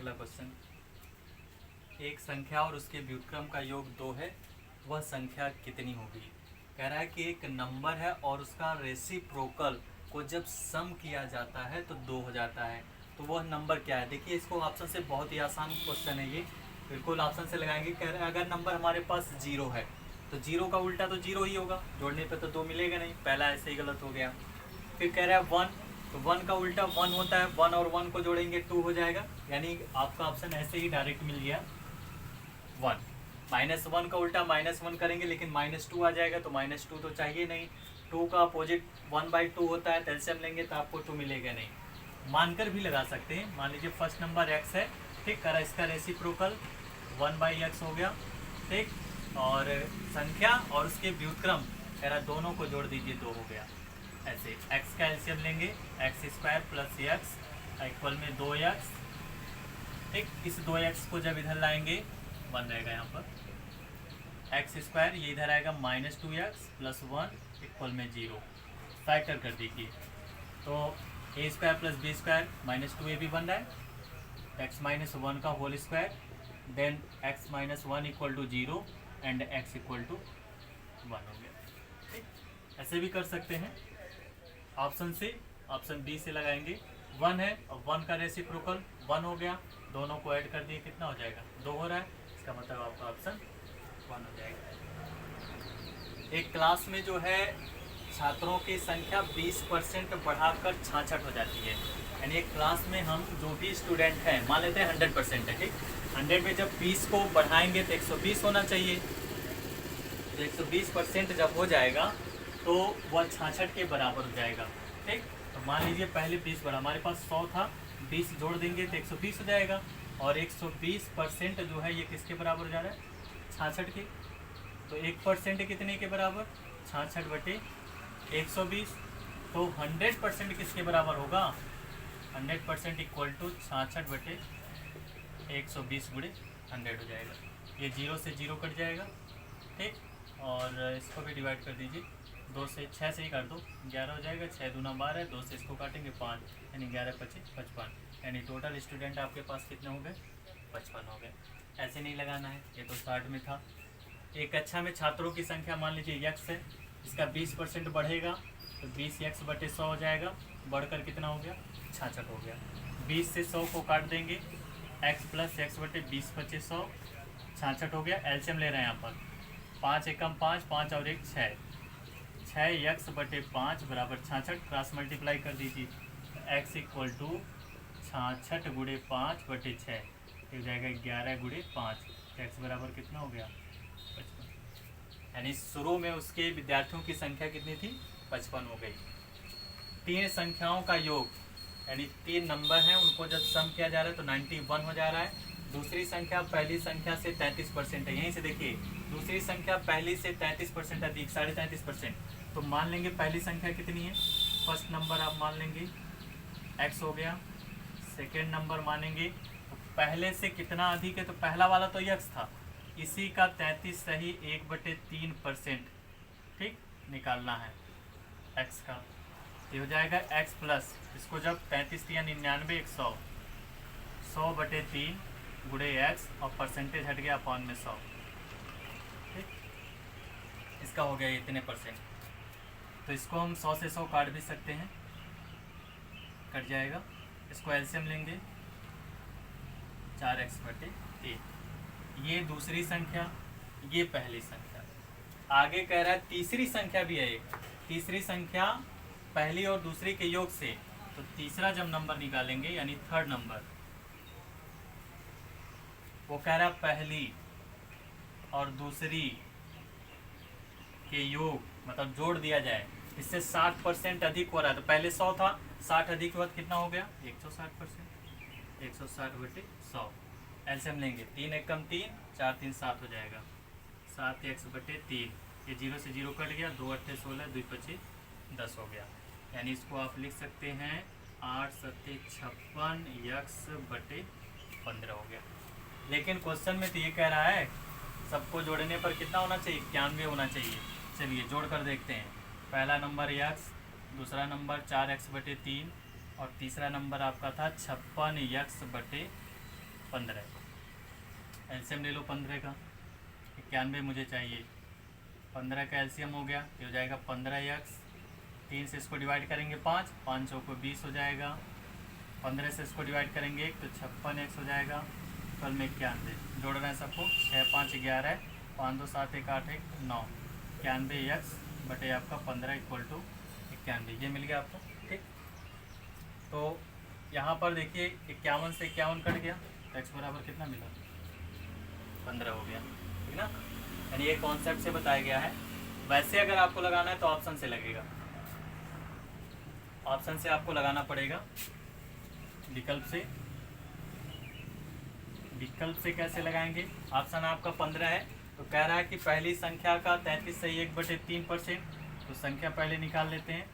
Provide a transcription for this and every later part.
अगला क्वेश्चन, एक संख्या और उसके व्युत्क्रम का योग 2 है, वह संख्या कितनी होगी। कह रहा है कि एक नंबर है और उसका रेसिप्रोकल को जब सम किया जाता है तो 2 हो जाता है, तो वह नंबर क्या है। देखिए इसको ऑप्शन से बहुत ही आसान क्वेश्चन है ये, बिल्कुल ऑप्शन से लगाएंगे। कह रहे हैं अगर नंबर हमारे पास 0 है तो 0 का उल्टा तो 0 ही होगा, जोड़ने पे तो 2 मिलेगा नहीं, पहला ऐसे ही गलत हो गया। फिर कह रहा है 1, तो 1 का उल्टा 1 होता है, 1 और 1 को जोड़ेंगे 2 हो जाएगा, यानी आपका ऑप्शन ऐसे ही डायरेक्ट मिल गया 1। -1 का उल्टा -1 करेंगे लेकिन -2 आ जाएगा, तो -2 तो चाहिए नहीं। 2 का अपोजिट 1/2 होता है, एलसीएम लेंगे तो आपको 2 मिलेगा नहीं। मानकर भी लगा सकते हैं, मान लीजिए फर्स्ट नंबर x है, ठीक, करा इसका रेसिप्रोकल 1/x हो गया, ठीक, और संख्या और उसके व्युत्क्रम कह रहा दोनों को जोड़ दीजिए 2 हो गया। ऐसे x का एलसीएम लेंगे, x² + x इक्वल में 2x, ठीक, इस 2x को जब इधर लाएंगे 1 रहेगा यहाँ पर, x² ये इधर आएगा -2x + 1 इक्वल में 0, फैक्टर कर दीजिए, तो a² + b² -2ab बन रहा है, x - 1 का whole square, then x - 1 = 0 and x = 1 हो गया। ठीक, ऐसे भी कर सकते हैं ऑप्शन से, ऑप्शन बी से लगाएंगे। 1 है और 1 का रेसिप्रोकल 1 हो गया, दोनों को ऐड कर दिए कितना हो जाएगा, 2 हो रहा है, इसका मतलब आपका ऑप्शन 1 हो जाएगा। एक क्लास में जो है छात्रों की संख्या 20% बढ़ाकर 66 हो जाती है, यानी एक क्लास में हम जो भी स्टूडेंट हैं, मान लेते हैं 100% है, ठीक, 100 में जब 20 को बढ़ाएंगे तो 120 होना चाहिए, तो 120% जब हो जाएगा तो वह 66 के बराबर हो जाएगा। ठीक, तो मान लीजिए पहले 20 बढ़ा, हमारे पास 100 था, 20 जोड़ देंगे तो 120 हो जाएगा, और 120% जो है ये किसके बराबर हो जा रहा है, 66 के। तो 1% कितने के बराबर, 66/120, तो 100% किसके बराबर होगा, 100% इक्वल टू 66/120 × 100 हो जाएगा। ये 0 से 0 कट जाएगा, ठीक, और इसको भी डिवाइड कर दीजिए, 2 से 6 से ही काट दो, 11 हो जाएगा, 6 दूना 12, 2 से इसको काटेंगे 5, यानी 11 × 25 = 55, यानी टोटल स्टूडेंट आपके पास कितने हो गए, 55 हो गए। ऐसे नहीं लगाना है, ये तो स्टार्ट में था। एक कक्षा में छात्रों की संख्या मान लीजिए x है, इसका 20% बढ़ेगा तो 20x/100 हो जाएगा, बढ़कर कितना हो गया, 66 हो गया। 20 से 100 को काट देंगे, x + x/20 = 100, 66 हो गया। एलसीएम ले रहे हैं यहाँ पर, 5 एकम 5, 5 और 1 6, 6x/5 = 66, क्रॉस मल्टीप्लाई कर दीजिए, x = 66 × 5/6 हो जाएगा 11 × 5, x बराबर कितना हो गया, 55, यानी शुरू में उसके विद्यार्थियों की संख्या कितनी थी, 55 हो गई। 3 संख्याओं का योग, यानी 3 नंबर हैं, उनको जब सम किया जा रहा है तो 91 हो जा रहा है। दूसरी संख्या पहली संख्या से 33% है, यहीं से देखिए दूसरी संख्या पहली से 33% अधिक, 33.5%, तो मान लेंगे पहली संख्या कितनी है, फर्स्ट नंबर आप मान लेंगे x हो गया, सेकेंड नंबर मानेंगे तो पहले से कितना अधिक है, तो पहला वाला तो x था, इसी का 33 सही 1/3%, ठीक, निकालना है x का, ये हो जाएगा x प्लस, इसको जब 33 या 99 100, 100/3 × x और परसेंटेज हट गया अपॉन में 100, ठीक, इसका हो गया इतने %। तो इसको हम 100 से 100 काट भी सकते हैं, कट जाएगा। इसको एलसीएम लेंगे 4x/3, ये दूसरी संख्या, ये पहली संख्या। आगे कह रहा है तीसरी संख्या भी है एक, तीसरी संख्या पहली और दूसरी के योग से, तो तीसरा जब नंबर निकालेंगे यानी थर्ड नंबर, वो कह रहा है पहली और दूसरी के योग, मतलब जोड़ दिया जाए, इससे 60% अधिक हो रहा है, तो पहले 100 था, 60 अधिक हुआ कितना हो गया, 160%, 160/100। एलसीएम लेंगे, 3 एकम 3, 4 3 7 हो जाएगा, 7x/3, ये 0 से 0 कट गया, 2 8 16, 2 25 10 हो गया, यानी इसको आप लिख सकते हैं 8 7 56 x/15 हो गया। लेकिन क्वेश्चन में तो ये कह रहा है सबको जोड़ने पर कितना होना चाहिए, 91 होना चाहिए। चलिए जोड़ कर देखते हैं, पहला नंबर x, दूसरा नंबर 4x/3 और तीसरा नंबर आपका था 56x/15, 15। एलसीएम ले लो 15 का, 91 मुझे चाहिए। 15 का एलसीएम हो गया, ये हो जाएगा 15x, 3 से इसको डिवाइड करेंगे 5, 5 चौको 20 हो जाएगा। 15 से इसको डिवाइड करेंगे 1 तो 56x हो जाएगा। 12 में 91 जोड़ रहे हैं सबको, 6 5 11, 5 2 7 1 8 1 9, 91x बटे आपका 15 इक्वल टू 91, ये मिल गया आपको। ठीक, तो यहाँ पर देखिए 51 से 51 कट गया तो x बराबर कितना मिला, 15 हो गया। ठीक ना, यानी ये कॉन्सेप्ट से बताया गया है। वैसे अगर आपको लगाना है तो ऑप्शन से लगेगा, ऑप्शन से आपको लगाना पड़ेगा, विकल्प से। विकल्प से कैसे लगाएंगे, ऑप्शन आपका 15 है तो कह रहा है कि पहली संख्या का 33 सही 1/3%, तो संख्या पहले निकाल लेते हैं।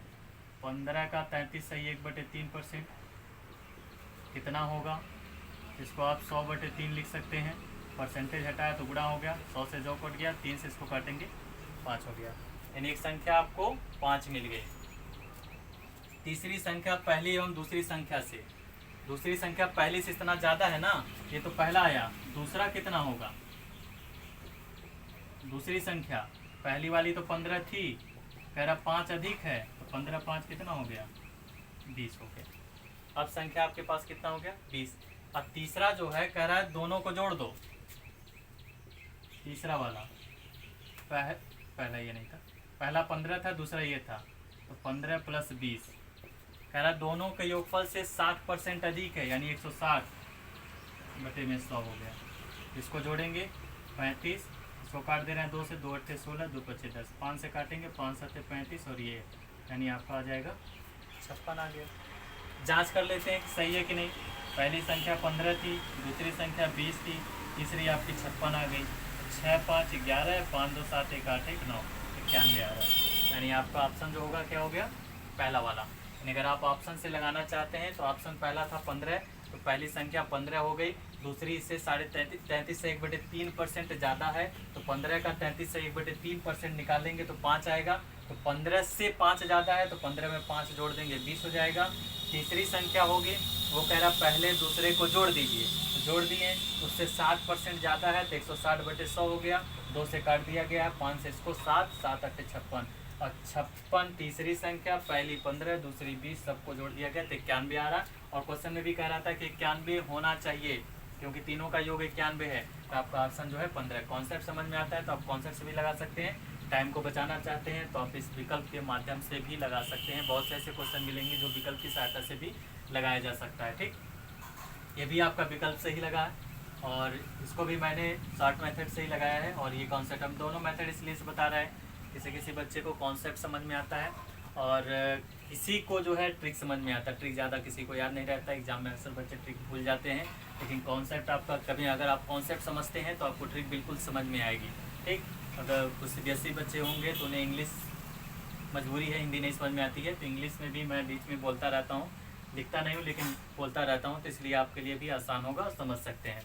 15 का 33 सही 1/3% कितना होगा, इसको आप 100/3 लिख सकते हैं। परसेंटेज हटाया तो गुणा हो गया, 100 से 2 कट गया, 3 से इसको काटेंगे 5 हो गया, यानी एक संख्या आपको 5 मिल गई। तीसरी संख्या पहली एवं दूसरी संख्या से, दूसरी संख्या पहली से इतना ज़्यादा है ना, ये तो पहला आया, दूसरा कितना होगा, दूसरी संख्या पहली वाली तो 15 थी, कह रहा 5 अधिक है तो 15 5 कितना हो गया, 20 हो गया। अब संख्या आपके पास कितना हो गया, 20। अब तीसरा जो है कह रहा है दोनों को जोड़ दो, तीसरा वाला, पहला ये नहीं था, पहला 15 था दूसरा ये था, तो 15 + 20 कह रहा दोनों के योगफल से 60% अधिक है, यानी 160/100 हो गया। इसको जोड़ेंगे 35, इसको काट दे रहे हैं 2 से, 2 8 16, 2 5 10, 5 से काटेंगे 5 7 35 और ये यानी आपका आ जाएगा 56 आ गया। जांच कर लेते हैं कि सही है कि नहीं। पहली संख्या 15 थी, दूसरी संख्या 20 थी, तीसरी आपकी 56 आ गई। 6 5 11, 5 2 7 1 8 1 9, 91 आ रहा है, यानी आपका ऑप्शन जो होगा क्या हो गया, पहला वाला। अगर आप ऑप्शन से लगाना चाहते हैं तो ऑप्शन पहला था 15, तो पहली संख्या 15 हो गई, दूसरी इससे 33 से 1/3% ज़्यादा है, तो 15 का 33 से 1/3% निकालेंगे तो 5 आएगा, तो 15 से 5 ज़्यादा है तो 15 में 5 जोड़ देंगे 20 हो जाएगा। तीसरी संख्या होगी, वो कह रहा पहले दूसरे को जोड़ दीजिए, तो जोड़ दिए, उससे 60% ज़्यादा है तो 160/100 हो गया, 2 से काट दिया गया है, 5 से इसको 7, 7 8 56 और 56। तीसरी संख्या पहली 15 दूसरी 20 सबको जोड़ दिया गया तो 91 आ रहा। और क्वेश्चन में भी कह रहा था कि 91 होना चाहिए क्योंकि तीनों का योग 91 है, तो आपका ऑप्शन जो है 15। कॉन्सेप्ट समझ में आता है तो आप कॉन्सेप्ट से भी लगा सकते हैं, टाइम को बचाना चाहते हैं तो आप इस विकल्प के माध्यम से भी लगा सकते हैं। बहुत से ऐसे क्वेश्चन मिलेंगे जो विकल्प की सहायता से भी लगाया जा सकता है। ठीक, ये भी आपका विकल्प से ही लगा है और इसको भी मैंने शॉर्ट मेथड से ही लगाया है। और ये कॉन्सेप्ट हम दोनों मेथड इसलिए से बता रहे हैं, किसी बच्चे को कॉन्सेप्ट समझ में आता है और किसी को जो है ट्रिक समझ में आता है। ट्रिक ज़्यादा किसी को याद नहीं रहता, एग्जाम में अक्सर बच्चे ट्रिक भूल जाते हैं, लेकिन कॉन्सेप्ट आपका कभी अगर आप कॉन्सेप्ट समझते हैं तो आपको ट्रिक बिल्कुल समझ में आएगी। ठीक, अगर कुछ सीबीएसई बच्चे होंगे तो उन्हें इंग्लिश मजबूरी है, हिंदी नहीं समझ में आती है, तो इंग्लिश में भी मैं बीच में बोलता रहता हूँ, लिखता नहीं हूँ लेकिन बोलता रहता हूँ, तो इसलिए आपके लिए भी आसान होगा और समझ सकते हैं।